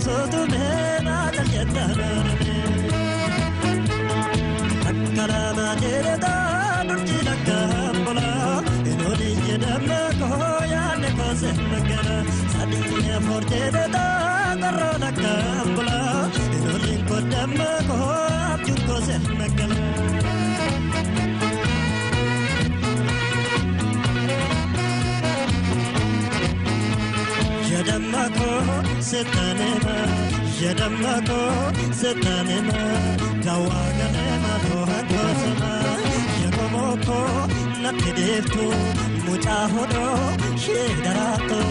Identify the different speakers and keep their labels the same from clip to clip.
Speaker 1: sotume mata jetana akkara majereda nurjina kambola enoli jedama ko ya ne ko se magara sadine forjeda garona kambola enoli ko dama ko abju ko se magara Yadamako setanema gawaganema rohakosema yagomoko nakideftu muchahodo shedarato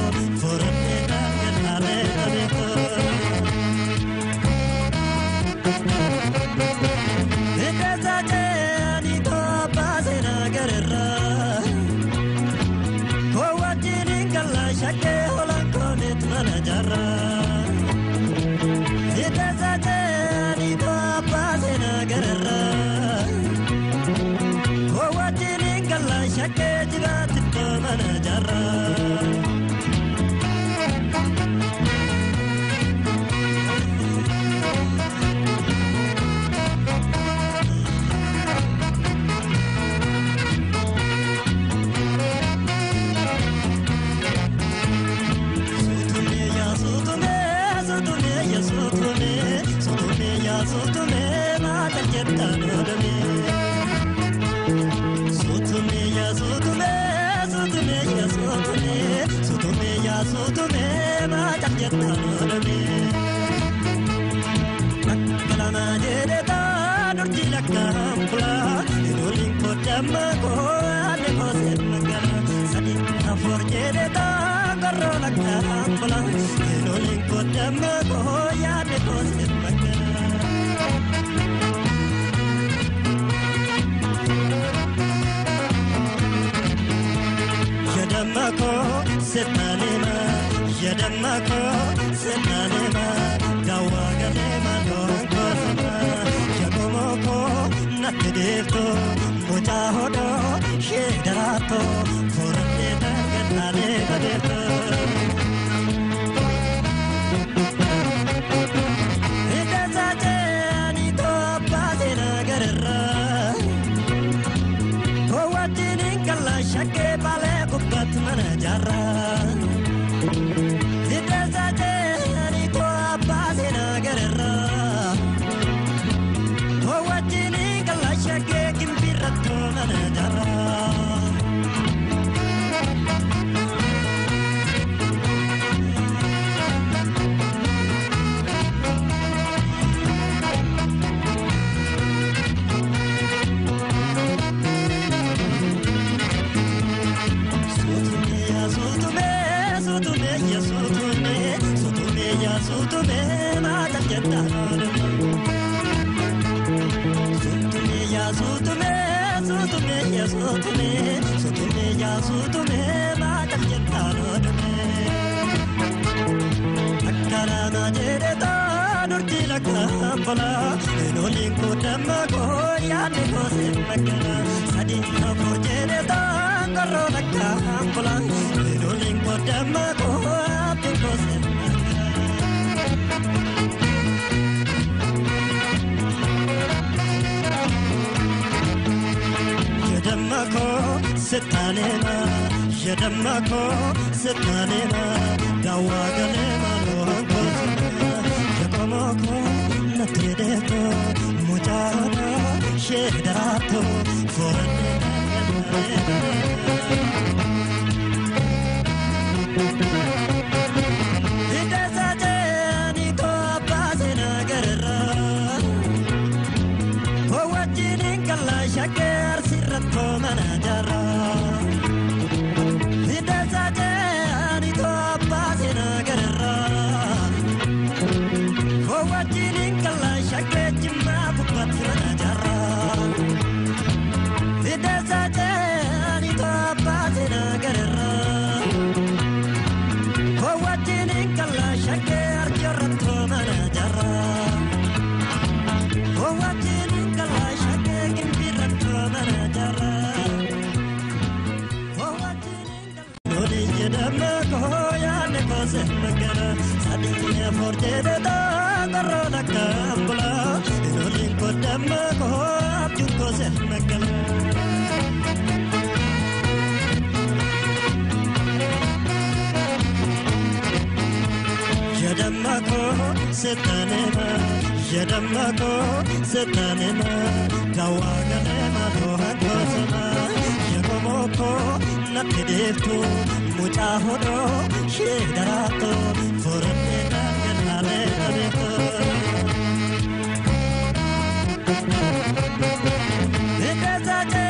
Speaker 1: fornena ganale abeto Ekazate aniko pasena garra Kowatini kala shake holankonet manajara Ekazate aniko pasena garra Kowatini kala shake jiratito manajara Yadamako setanema gawaganema ronkosema yagomoko nakidefto muchahodo shedarato fornena ganale abeto Ekazate aniko pasena garra Kowatini kala shake bale kubat manajara Ekazate aniko pasena garra Kowatini kala shake kimpirato manajara Yadamako setanema gawaganema ronkosema yagomoko nakidefto muchahodo shedarato fornena Ekazate aniko pasena garra Kowatini kala shakar sirrato manajara Ekazate forjede da garro da kambula inolin ko damma ko abju ko se magal Yadamako setanema Yadamako setanema Kawaganema rohakosema Yakomoko napideftu Muchahodo shedarato Forandena ganale nabeto Edazate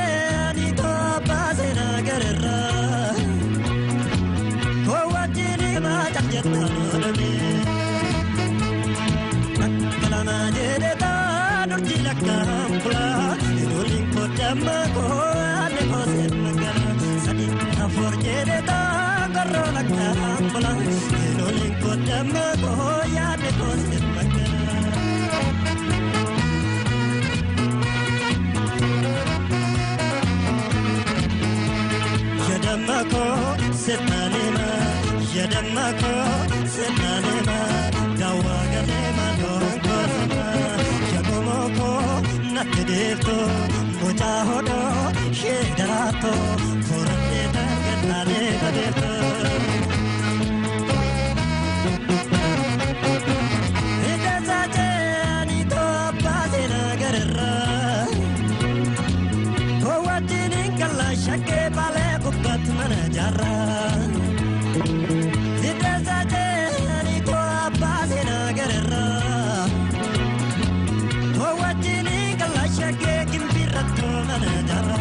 Speaker 1: anito basena garera Kowatini matakjetano nabe Kambula inolin ko damma ko ane ko semagala sadi forjede da garro la kambula inolin ko damma ko ane ko semagala yadamma ko setanema yadamma ko setanema dawagale manonko Nakidefto, Mujahodo, Shedarato, Forandena, Ganale, Nadeto. Edazate, Anito, Pazina, Garra. Kowatini, Kalashake, Pale, Kupat, Manajara. Edazate, Anito, Pazina, Garra. Shake kimpirato manadara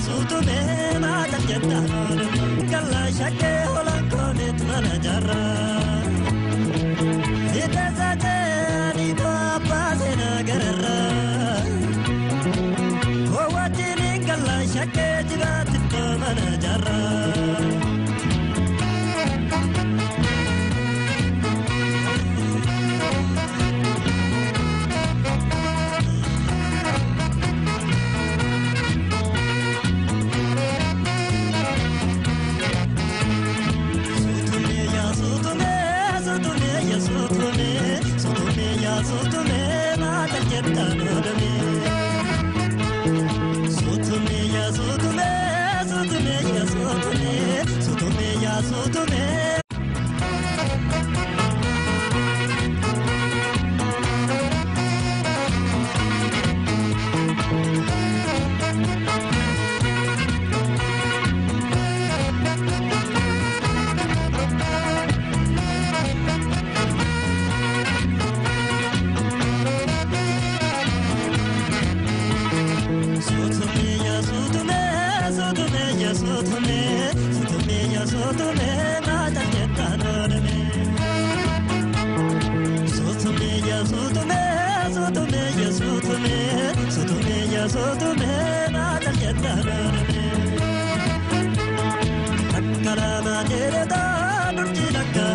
Speaker 1: Sutume matajata kala shake hola konet manajara Edazate ni papa sena garra Kowatini kala shake jirat manajara Sutume matajata dame Sutume ya sutume Sutume ya sutume Sutume ya sutume Sutume matajata Akkala majere da nurjilaka